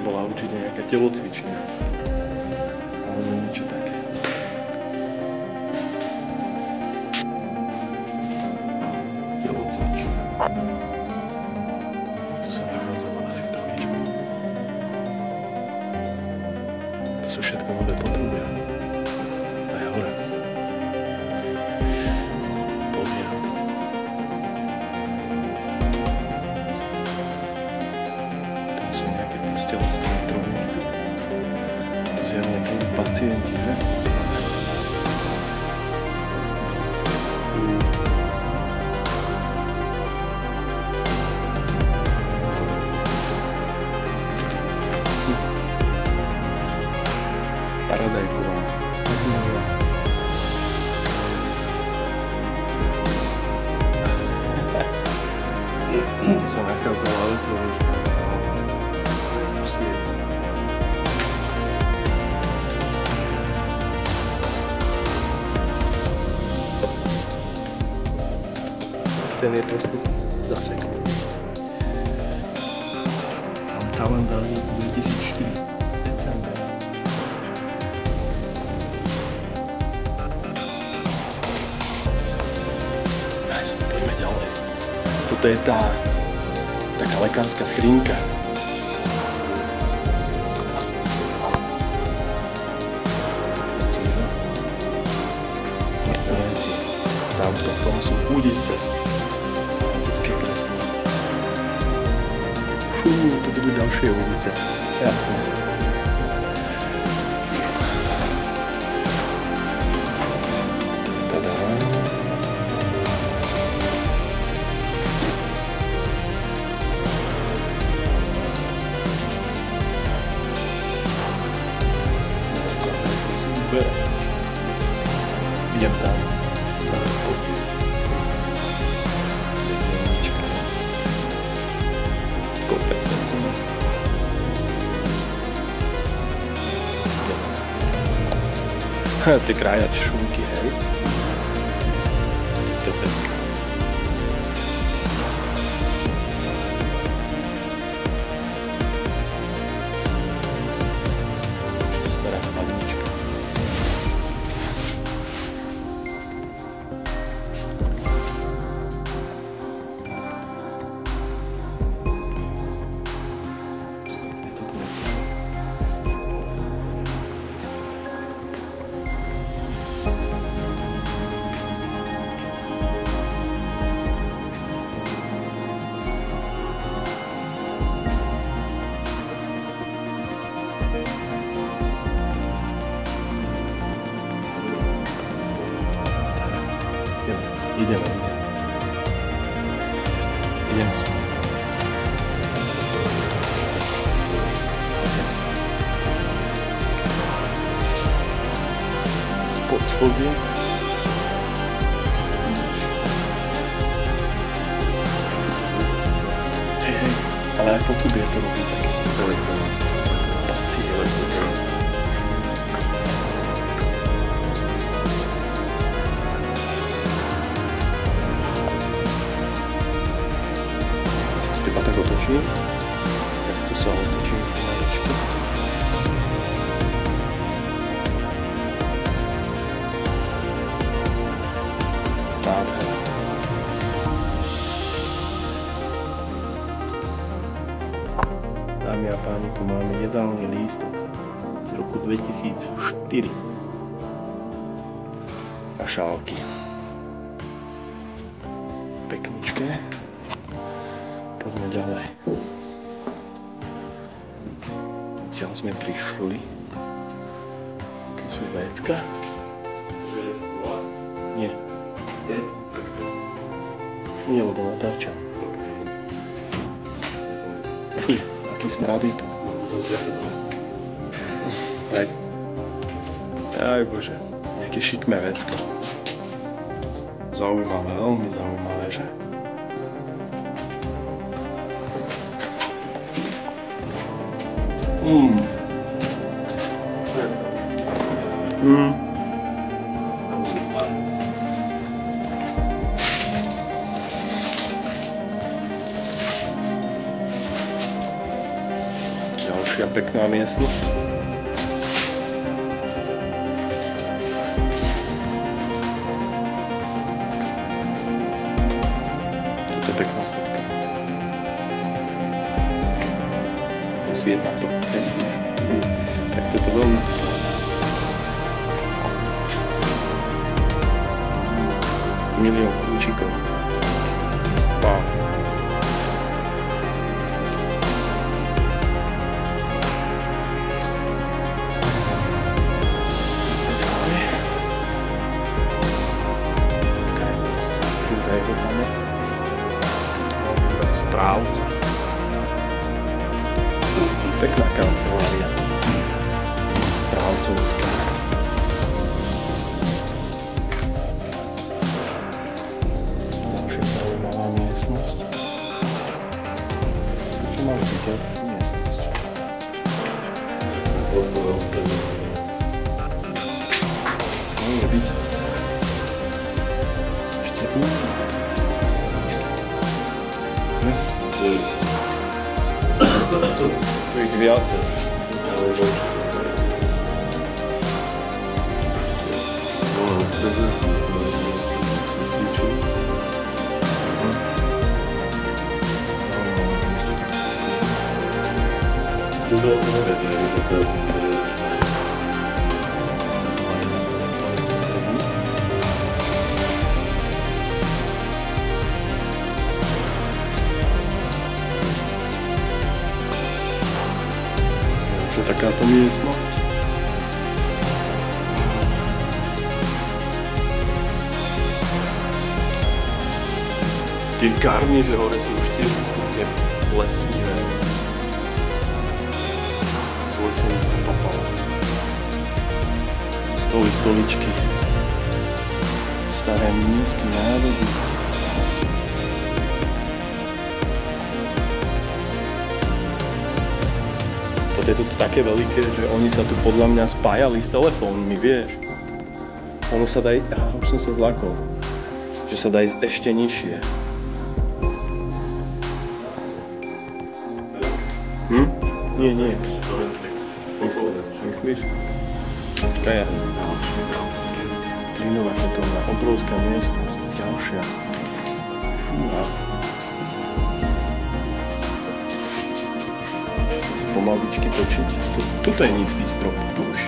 bola určite nejaká telocvičňa. Alebo niečo také. Telocvičňa. Tu sa vyhodzovala elektronička. To sú všetko nové potrubia. Aj hore. Pozbieram to. Tam sú nejaké proste vlastné elektroniky. Tu zjavne boli pacienti, ne? Paradajková. Tu sa nachádzala elektronička. Ten je trošku zaseknutý. Mám talent dali 2004 december. Poďme ďalej. Toto je tá taká lekárska skrinka. Tamto v tom sú udice. Detské kreslo. Fú, to budú ďalšie udice. Jasné. Tadá. Idem tam. Pozbím. Kompetencná. Tie krájač šunky, hej. To je pecka. Stará chladnička. Ideme. Pod schodie. Hej, ale aj po tubie to robí také elektroniky. Iba tak otočím, tak tu sa otočím pomaličku. Nádhera. Dámy a páni, tu máme jedálny lístok z roku 2004. A šálky. Pekničké. Poďme ďalej. Odtiaľ sme prišli. Tu sú vécka. Nie. Nie, lebo natáčam. Aký smrad je tu. Aj bože. Nejaké šikmé vécko. Zaujímavé, veľmi zaujímavé, že? Ďalšia pekná miestnosť. Toto je pekná fotka. To je sviet na to. Tak toto veľmi... Milión kľúčikov. Wow. Správca. Pekná kancelária. Správcovská. Ďalšia zaujímavá miestnosť. Čo máme vidieť? Miestnosť. Môžeme vidieť. Ešte tu ich viacej. Čo je takáto miestnosť? Tie garny, že hore sú už tiež úplne lesnivé. Lesný popal. Stoly, stoličky. Staré mnízky nádoby. Toto je tu také veľké, že oni sa tu podľa mňa spájali s telefónmi, vieš. Ono sa dá, už som sa zlakol, že sa dá ísť ešte nižšie. Nie. Myslíš? Počkaj, Klinová svetovná, obrovská miestnosť, ďalšia. Fúha. Pomaličky točiť. Tuto je nízky strop, tu už.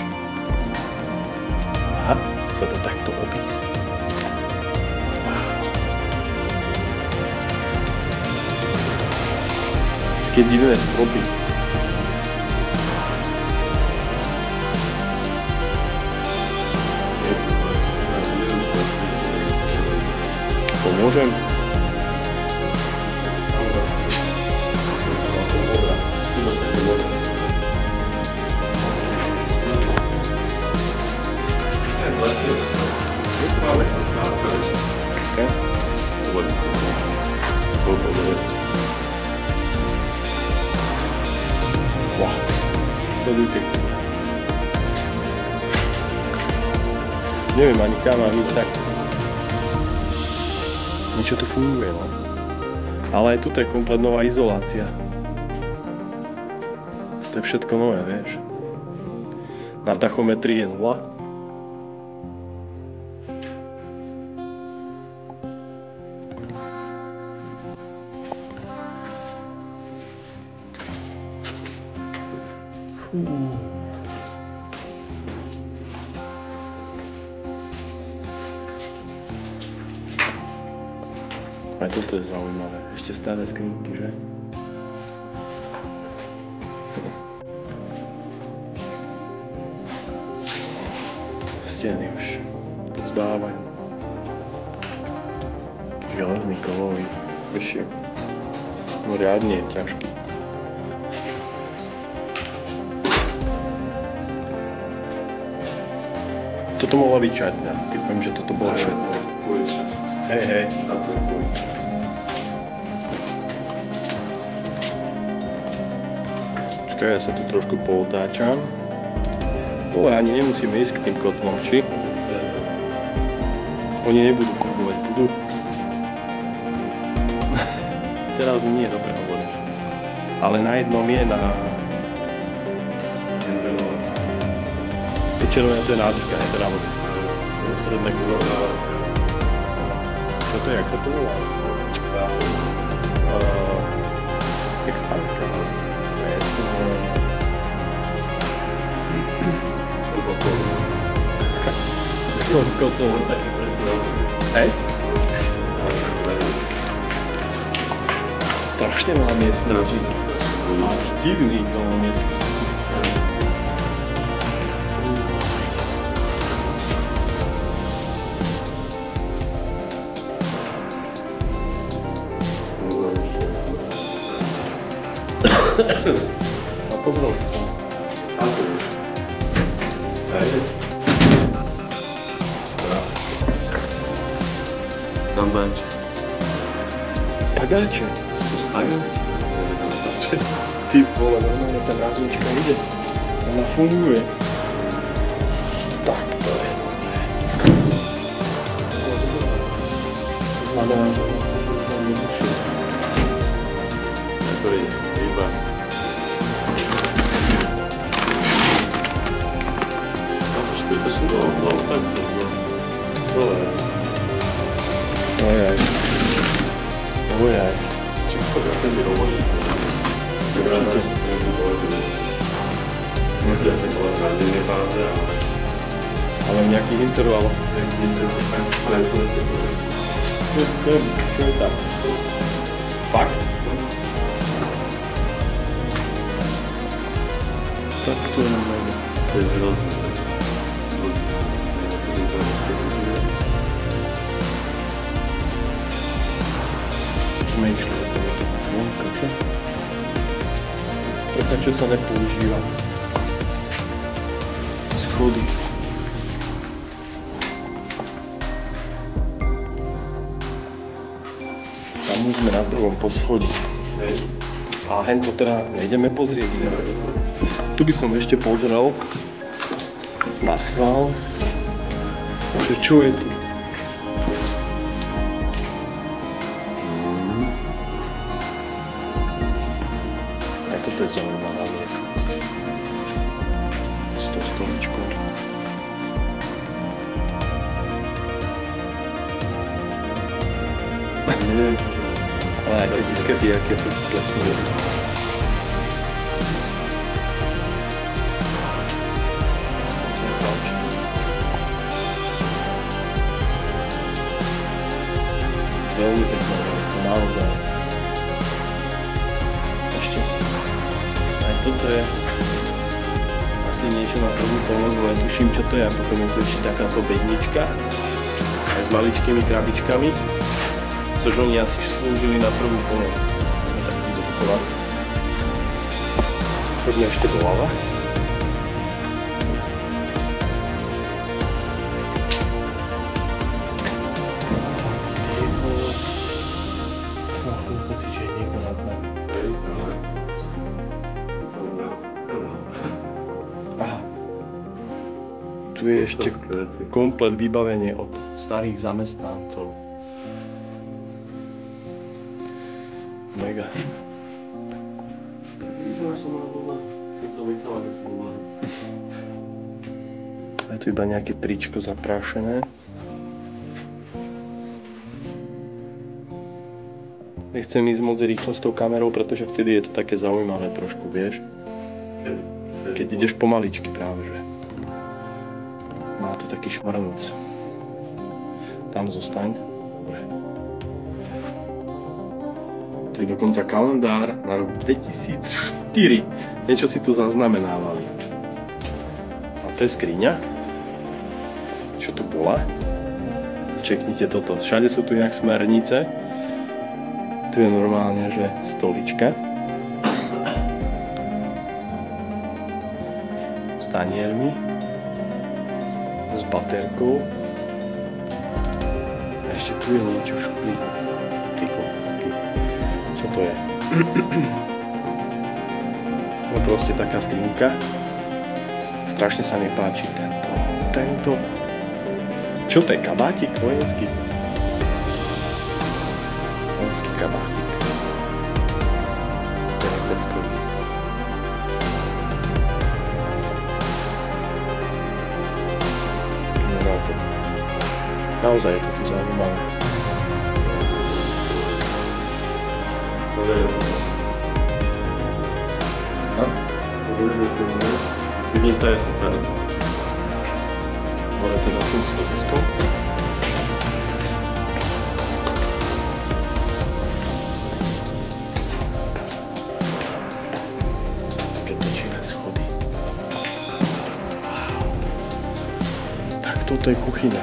Aha, sa to takto obísť. Také divné stropy. Pomôžem? Wow, sledujte. Neviem ani kam mám ísť tak. Niečo tu funguje, no. Ale aj tu je komplet nová izolácia. To je všetko nové, vieš. Na tachometrii je 0. Aj toto je zaujímavé. Ešte staré skrinky, že? Steny už vzdávajú. Železný kovový. Vyšiel. No riadne je ťažký. Toto mohla byť čatňa, keď poviem, že toto bola čatňa. Hej. Počkaj, ja sa tu trošku pootáčam. Dole ani nemusíme ísť k tým kotlom, či? Oni nebudú kupovať, budú. Teraz nie, dobre hovoríš. Ale na jednom je červené to je nádržka, je to na vodu. Stredné kúro. Čo to je, jak sa to volá? Expanská. Kotol. Hej? Strašne veľa miestností. A divný veľa miestností. A pozrel som. Hej. Tam bench. Pagáče. Pagáče. Ty vole, normálne tá ráznička ide. Ona funguje. Tak to je dobré. To znamená, že ona nebuší. To je ryba. To sú dole, tak dole. Ojaj. Ojaj. Či to je ten hovorí? Určite. Ale v nejakých intervaloch. Čo je tam? Fakt? Tak to je normálne. To je hrozné. Zmenšili to je to zvonka, čo? Sprcha, čo sa nepoužíva. Schody. Tam už sme na druhom poschodí. A hento teda nejdeme pozrieť. Tu by som ešte pozrel na schvál, že čo je tu. Aj toto je zaujímavá miestnosť. S tou stoličkou. Neviem, ale aj tie diskety, aké sú sklesujú. Veľmi pekné miesto, naozaj. Ešte, aj toto je asi niečo na prvú pomoc, len tuším, čo to je. A potom je tu ešte takáto bednička, aj s maličkými krabičkami, což oni asi slúžili na prvú pomoc. Tak dokola. Poďme ešte doľava. Aha. Tu je ešte komplet vybavenie od starých zamestnancov. Mega. Je tu iba nejaké tričko zaprášené. Nechcem ísť moc rýchlo s tou kamerou, pretože vtedy je to také zaujímavé trošku, vieš. Keď ideš pomaličky práve, že. Má to taký šmarnúc. Tam zostaň. Dobre. To je dokonca kalendár na rok 2004. Niečo si tu zaznamenávali. A to je skriňa. Čo tu bola? Čeknite toto. Všade sú tu inak smernice. Tu je normálne, že stolička. S taniermi. S baterkou. A ešte tu je niečo šklí. Čo to je? No proste taká skrinka. Strašne sa mi páči tento. Čo to je? Kabátik vojenský? Vojenský kabátik. To je peckový. Naozaj je to tu zaujímavé. Pivnica je super. Hore teda tým schodiskom. Také točíne schody. Wow. Tak toto je kuchyňa.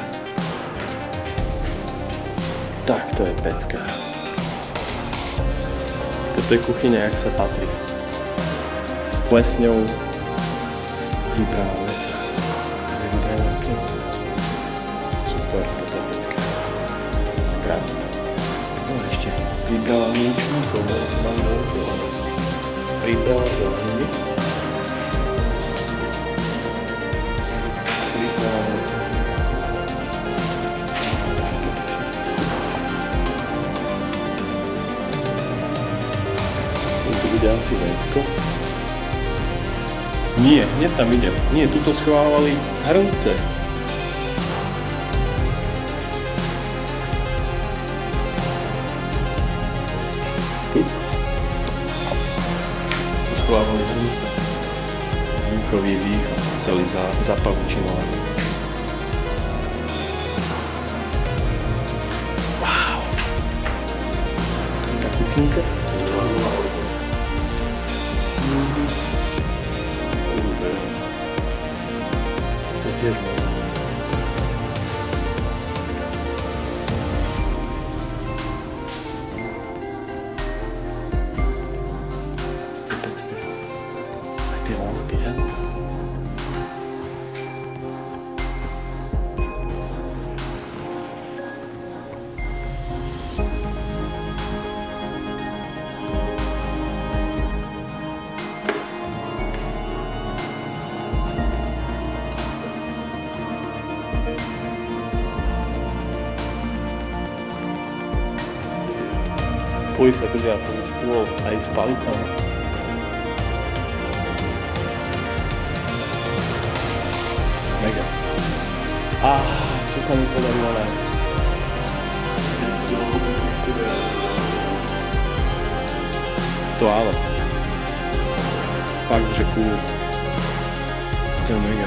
Tak to je pecka. Toto je kuchyňa, jak sa patrí. S plesňou, príprava lesa. Super, toto je pecka. Krásne. No ešte príprava mliečníkov, mám veľký len. Príprava zeleniny. Príprava lesa. Tu bude asi vecko. Nie, hneď tam idem. Nie, tuto schovávali hrnce. Tu schovávali hrnce. Hrnkový východ, celý zapavučinovaný. Wow. Taká kuchynka. To je tiež možné. To je pecka. Aj tie lampy, he? Pojí sa držia ten stôl aj s palicami. Mega. Čo sa mi podarilo nájsť? To áno. Fakt, že cool. To je mega.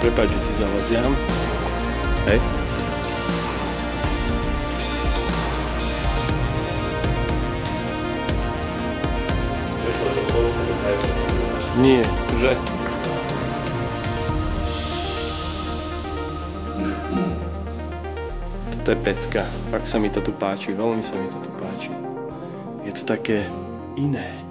Prepáč, že ti zavadziam. Hej. Nie, že? Toto je pecka. Fakt sa mi to tu páči, veľmi sa mi to tu páči. Je to také iné.